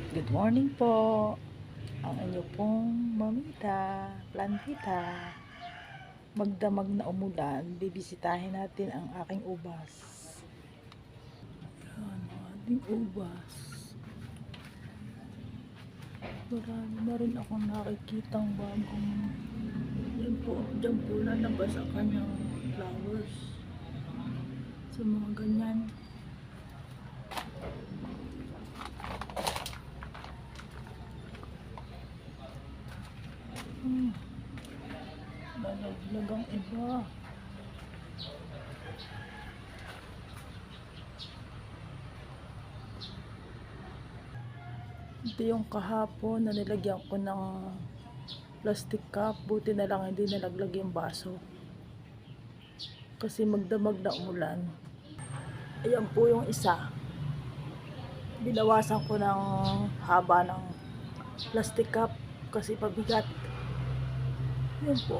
Good morning po. Ang inyo pong mamita, plantita. Magdamag na umulan, bibisitahin natin ang aking ubas. Yan, ang ating ubas. Marami na rin akong nakikitang bagong yan po, dyan po lalabas ang kanyang flowers. Sa mga ganyan. Lalaglag ang iba. Ito yung kahapon na nilagyan ko ng plastic cup. Buti na lang hindi nalaglag yung baso. Kasi magdamag na umulan. Ayan po yung isa. Binawasan ko ng haba ng plastic cup kasi pabigat. Yan po.